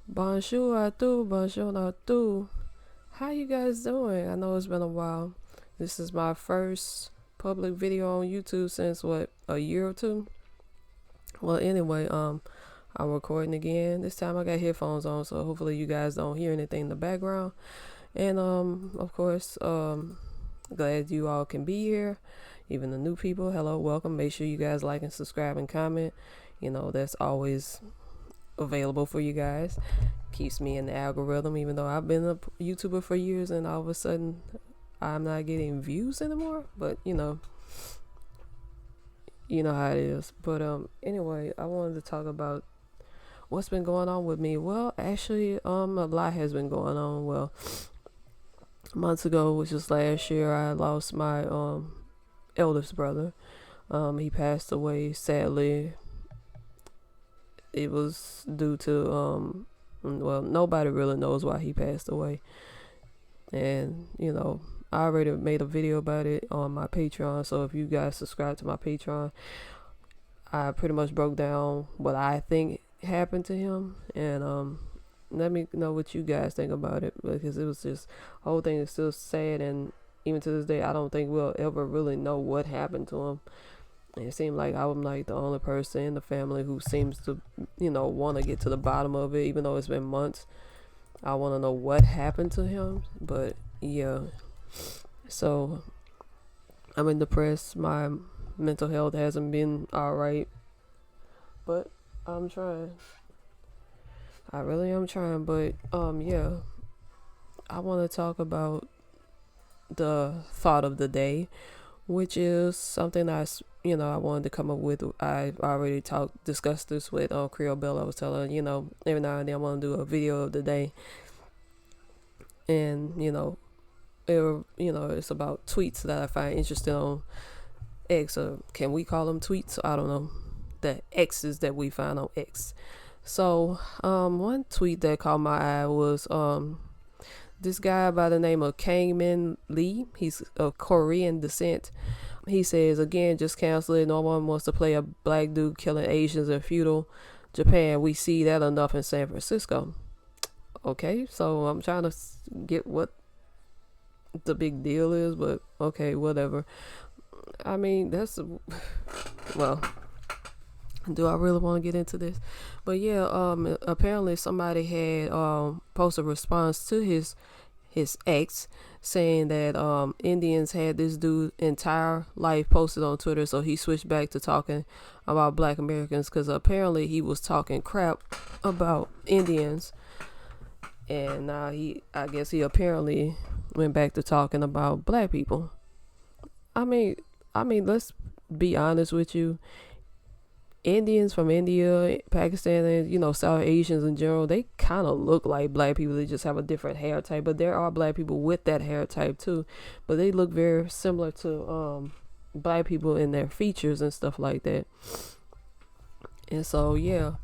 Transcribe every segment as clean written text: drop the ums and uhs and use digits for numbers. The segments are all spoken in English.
Bonjour à tous, bonjour à tous. How you guys doing? I know it's been a while. This is my first public video on YouTube since what, a year or two? Well, anyway, I'm recording again. This time I got headphones on, so hopefully you guys don't hear anything in the background. And of course, glad you all can be here. Even the new people, hello, welcome. Make sure you guys like and subscribe and comment. You know, that's always available for you guys. Keeps me in the algorithm, even though I've been a YouTuber for years and all of a sudden I'm not getting views anymore. But you know how it is. But anyway, I wanted to talk about what's been going on with me. Well, actually, a lot has been going on. Well, months ago, which was last year, I lost my eldest brother. He passed away sadly. It was due to well, nobody really knows why he passed away. And I already made a video about it on my Patreon, so if you guys subscribe to my Patreon, I pretty much broke down what I think happened to him. And let me know what you guys think about it, because it was just, the whole thing is still sad, and even to this day I don't think we'll ever really know what happened to him. And it seemed like I'm like the only person in the family who seems to want to get to the bottom of it, even though it's been months. I want to know what happened to him. But yeah, so I've been depressed. My mental health hasn't been alright, but I'm trying. I really am trying. But yeah, I want to talk about the thought of the day, which is something I wanted to come up with. I already discussed this with Creole Bella. I was telling every now and then I want to do a video of the day, and it's about tweets that I find interesting on X, or can we call them tweets? I don't know, the X's that we find on X. So one tweet that caught my eye was this guy by the name of Kangmin Lee. He's of Korean descent. He says, again, just cancel it. No one wants to play a black dude killing Asians in feudal Japan. We see that enough in San Francisco. Okay, so I'm trying to get what the big deal is, but okay, whatever. I mean, well, do I really want to get into this? But yeah, apparently somebody had posted a response to his ex, saying that Indians had this dude entire life posted on Twitter, so he switched back to talking about black Americans, because apparently he was talking crap about Indians, and now I guess he apparently went back to talking about black people. I mean, let's be honest with you. Indians from India, Pakistan, and South Asians in general, they kind of look like black people. They just have a different hair type, but there are black people with that hair type too, but they look very similar to black people in their features and stuff like that. And so yeah,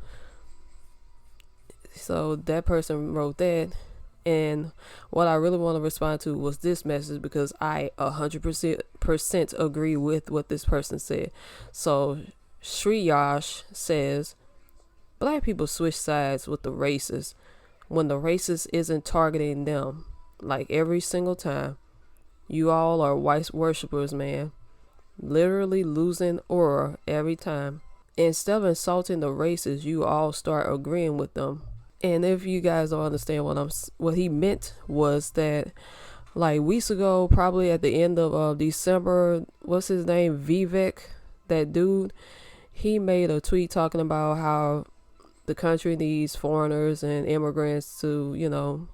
so that person wrote that, and what I really want to respond to was this message, because I 100% agree with what this person said. So Shriyash says, black people switch sides with the racist when the racist isn't targeting them. Like every single time. You all are white worshippers, man. Literally losing aura every time. Instead of insulting the racist, you all start agreeing with them. And if you guys don't understand what he meant, was that like weeks ago, probably at the end of December, what's his name, Vivek, that dude, he made a tweet talking about how the country needs foreigners and immigrants to,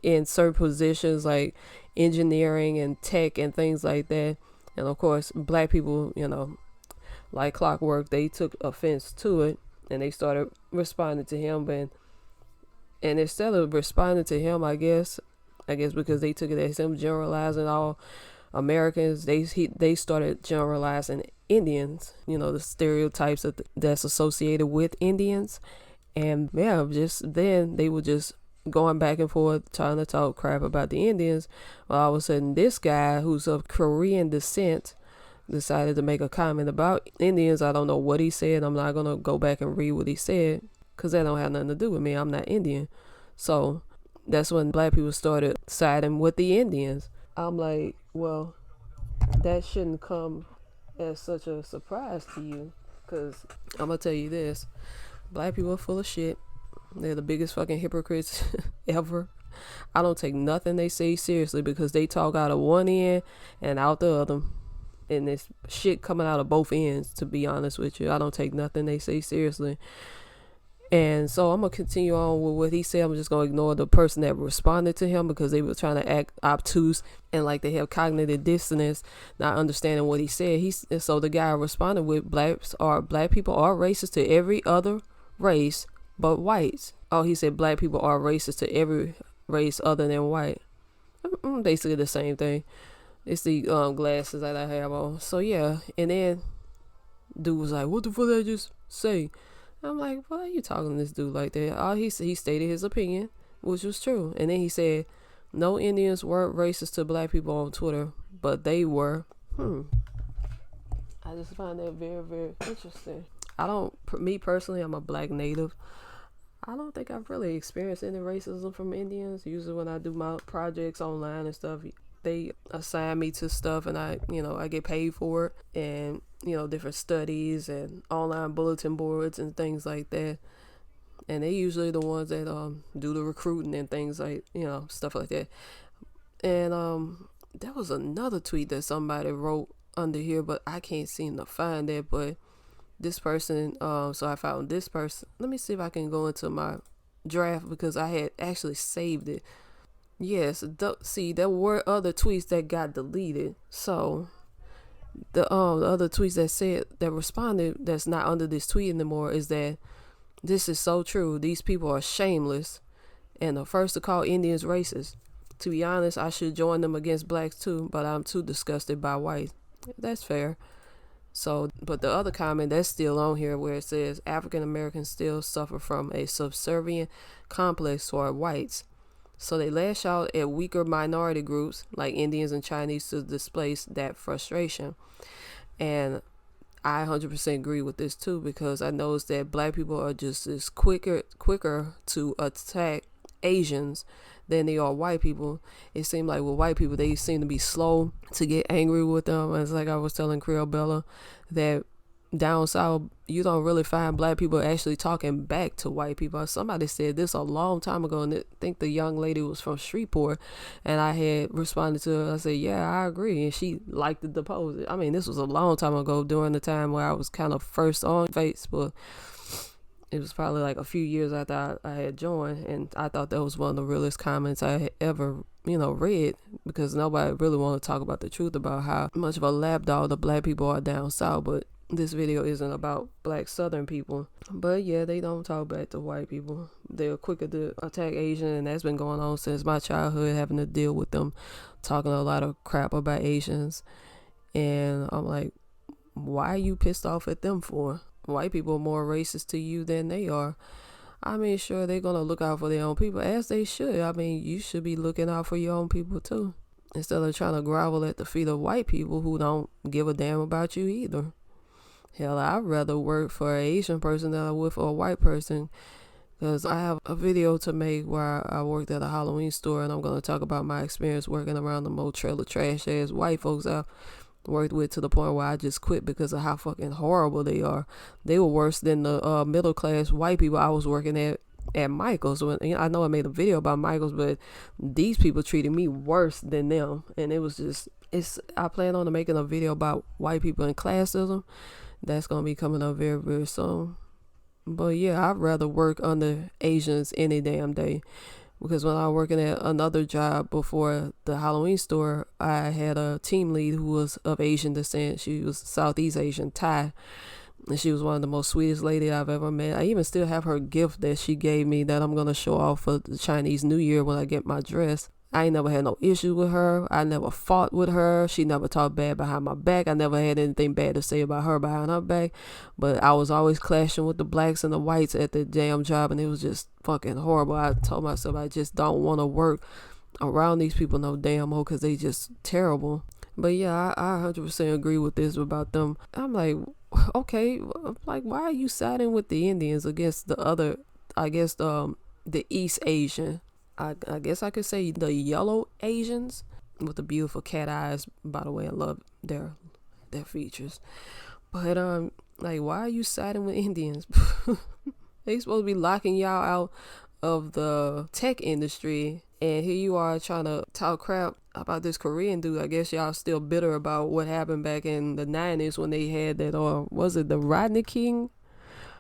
in certain positions like engineering and tech and things like that. And of course, black people, like clockwork, they took offense to it, and they started responding to him. And instead of responding to him, I guess because they took it as him generalizing all Americans, they started generalizing Indians, the stereotypes that's associated with Indians. And yeah, just then they were just going back and forth trying to talk crap about the Indians. Well, all of a sudden this guy who's of Korean descent decided to make a comment about Indians. I don't know what he said. I'm not gonna go back and read what he said. because that don't have nothing to do with me. I'm not Indian. So that's when black people started siding with the Indians. I'm like, well, that shouldn't come as such a surprise to you, because I'm gonna tell you this: black people are full of shit. They're the biggest fucking hypocrites ever. I don't take nothing they say seriously, because they talk out of one end and out the other, and it's shit coming out of both ends. To be honest with you, I don't take nothing they say seriously. And so I'm gonna continue on with what he said. I'm just gonna ignore the person that responded to him, because they were trying to act obtuse and like they have cognitive dissonance, not understanding what he said. So the guy responded with, black people are racist to every other race but whites. Oh, he said black people are racist to every race other than white. Basically the same thing. It's the glasses that I have on. So yeah, and then dude was like, what the fuck did I just say? I'm like, why are you talking to this dude like that? He stated his opinion, which was true. And then he said, no Indians weren't racist to black people on Twitter, but they were. I just find that very, very interesting. Me personally, I'm a black native. I don't think I've really experienced any racism from Indians. Usually when I do my projects online and stuff, they assign me to stuff, and I get paid for it, and different studies and online bulletin boards and things like that. And they usually the ones that do the recruiting and things like stuff like that. And there was another tweet that somebody wrote under here, but I can't seem to find it. But this person, so I found this person. Let me see if I can go into my draft, because I had actually saved it. Yes, see, there were other tweets that got deleted. So the other tweets that responded, that's not under this tweet anymore, is that this is so true. These people are shameless and the first to call Indians racist. To be honest, I should join them against blacks too, but I'm too disgusted by whites. That's fair. So, but the other comment that's still on here, where it says African Americans still suffer from a subservient complex toward whites. So they lash out at weaker minority groups like Indians and Chinese to displace that frustration. And I 100% agree with this too, because I noticed that black people are just as quicker to attack Asians than they are white people. It seemed like with white people, they seem to be slow to get angry with them. It's like I was telling Creole Bella that down south, you don't really find black people actually talking back to white people. Somebody said this a long time ago, and I think the young lady was from Shreveport, and I had responded to her. I said, yeah, I agree, and she liked the post. I mean, this was a long time ago, during the time where I was kind of first on Facebook. It was probably like a few years after I had joined, and I thought that was one of the realest comments I had ever read, because nobody really wanted to talk about the truth about how much of a lapdog the black people are down south. But this video isn't about black southern people. But yeah, they don't talk back to white people. They're quicker to attack Asian, and that's been going on since my childhood, having to deal with them talking a lot of crap about Asians. And I'm like, why are you pissed off at them for? White people are more racist to you than they are. I mean, sure, they're gonna look out for their own people, as they should. I mean, you should be looking out for your own people too, instead of trying to grovel at the feet of white people who don't give a damn about you either. Hell, I'd rather work for an Asian person than I would for a white person, because I have a video to make where I worked at a Halloween store, and I'm going to talk about my experience working around the most trailer trash ass white folks I've worked with, to the point where I just quit because of how fucking horrible they are. They were worse than the middle class white people I was working at Michael's. I know I made a video about Michael's, but these people treated me worse than them, and it was just, I plan on making a video about white people and classism. That's going to be coming up very, very soon. But yeah, I'd rather work under Asians any damn day. Because when I was working at another job before the Halloween store, I had a team lead who was of Asian descent. She was Southeast Asian, Thai. And she was one of the most sweetest lady I've ever met. I even still have her gift that she gave me that I'm going to show off for the Chinese New Year when I get my dress. I ain't never had no issue with her. I never fought with her. She never talked bad behind my back. I never had anything bad to say about her behind her back. But I was always clashing with the blacks and the whites at the damn job, and it was just fucking horrible. I told myself I just don't want to work around these people no damn more, because they just terrible. But yeah, I 100% agree with this about them. I'm like, okay, like, why are you siding with the Indians against the other I guess the East Asian. I guess I could say the yellow Asians with the beautiful cat eyes. By the way, I love their features. But like, why are you siding with Indians? They supposed to be locking y'all out of the tech industry, and here you are trying to talk crap about this Korean dude. I guess y'all still bitter about what happened back in the 90s when they had that, or was it the Rodney King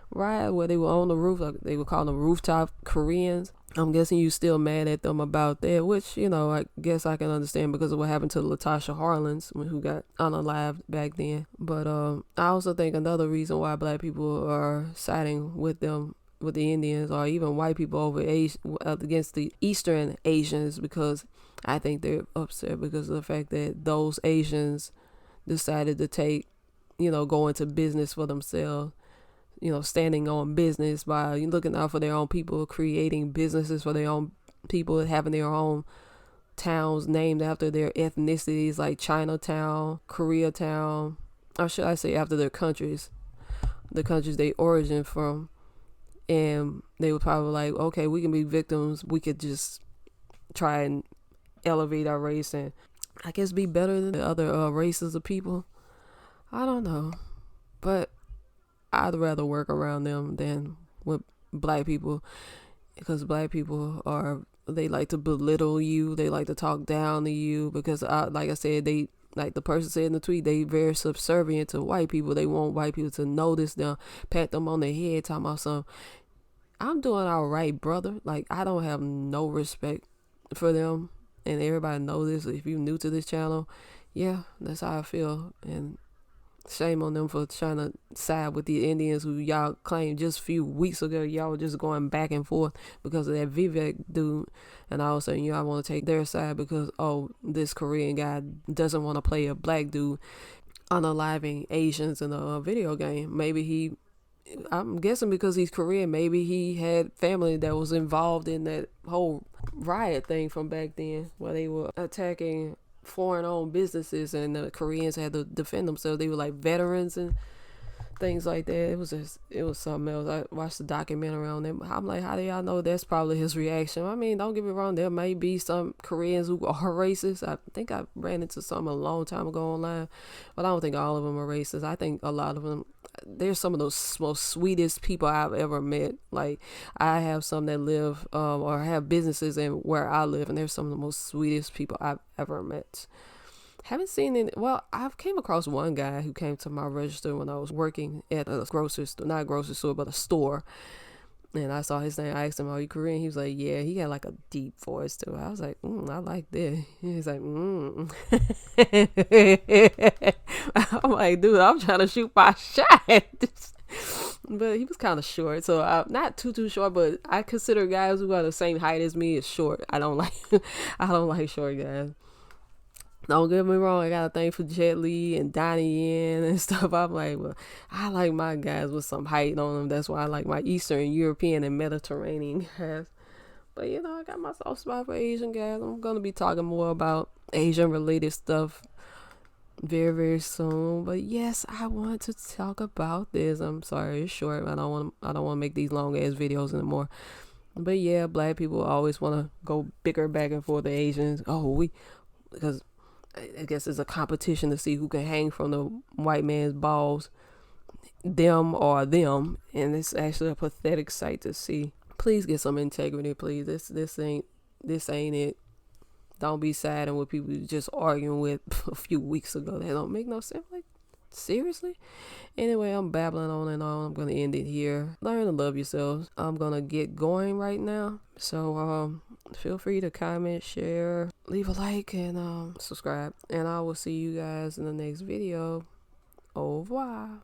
riot, where they were on the roof, like they were calling them rooftop Koreans. I'm guessing you still mad at them about that, which, you know, I guess I can understand because of what happened to Latasha Harlins, who got unalived back then. But I also think another reason why black people are siding with them, with the Indians, or even white people over against the Eastern Asians, because I think they're upset because of the fact that those Asians decided to take, you know, go into business for themselves, you know, standing on business by looking out for their own people, creating businesses for their own people, having their own towns named after their ethnicities, like Chinatown, Koreatown, or should I say after their countries, the countries they origin from. And they were probably like, okay, we can be victims. We could just try and elevate our race and I guess be better than the other races of people. I don't know. But I'd rather work around them than with black people, because black people they like to belittle you. They like to talk down to you because, like I said, they, like the person said in the tweet, they very subservient to white people. They want white people to notice them, pat them on the head, talking about something. I'm doing all right, brother. Like, I don't have no respect for them, and everybody knows this. If you're new to this channel, yeah, that's how I feel. And shame on them for trying to side with the Indians, who y'all claimed just a few weeks ago y'all were just going back and forth because of that Vivek dude, and all of a sudden y'all want to take their side because, oh, this Korean guy doesn't want to play a black dude unaliving Asians in a video game. I'm guessing because he's Korean, maybe he had family that was involved in that whole riot thing from back then, where they were attacking foreign-owned businesses and the Koreans had to defend themselves. They were like veterans and things like that. It was something else. I watched the documentary on them. I'm like, how do y'all know that's probably his reaction? I mean, don't get me wrong, there may be some Koreans who are racist. I think I ran into some a long time ago online, but I don't think all of them are racist. I think a lot of them, they're some of those most sweetest people I've ever met. Like, I have some that live or have businesses in where I live, and they're some of the most sweetest people I've ever met. Haven't seen any. Well, I've came across one guy who came to my register when I was working at a grocery store, not a grocery store, but a store. And I saw his name. I asked him, "Are you Korean?" He was like, "Yeah." He had like a deep voice too. I was like, "I like that." He's like, I'm like, dude, I'm trying to shoot my shot. But he was kind of short, so not too short. But I consider guys who are the same height as me as short. I don't like short guys. Don't get me wrong, I got a thing for Jet Li and Donnie Yen and stuff. I'm like, well, I like my guys with some height on them. That's why I like my Eastern European and Mediterranean guys. But, you know, I got my soft spot for Asian guys. I'm going to be talking more about Asian related stuff very, very soon. But yes, I want to talk about this. I'm sorry, it's short. I don't want to make these long ass videos anymore. But yeah, black people always want to go bicker back and forth to Asians. Because I guess it's a competition to see who can hang from the white man's balls, them or them, and it's actually a pathetic sight to see. Please get some integrity, please. This ain't it. Don't be siding with people you just arguing with a few weeks ago. That don't make no sense. Like, seriously? Anyway, I'm babbling on and on. I'm gonna end it here. Learn to love yourselves. I'm gonna get going right now. So feel free to comment, share, leave a like, and subscribe. And I will see you guys in the next video. Au revoir.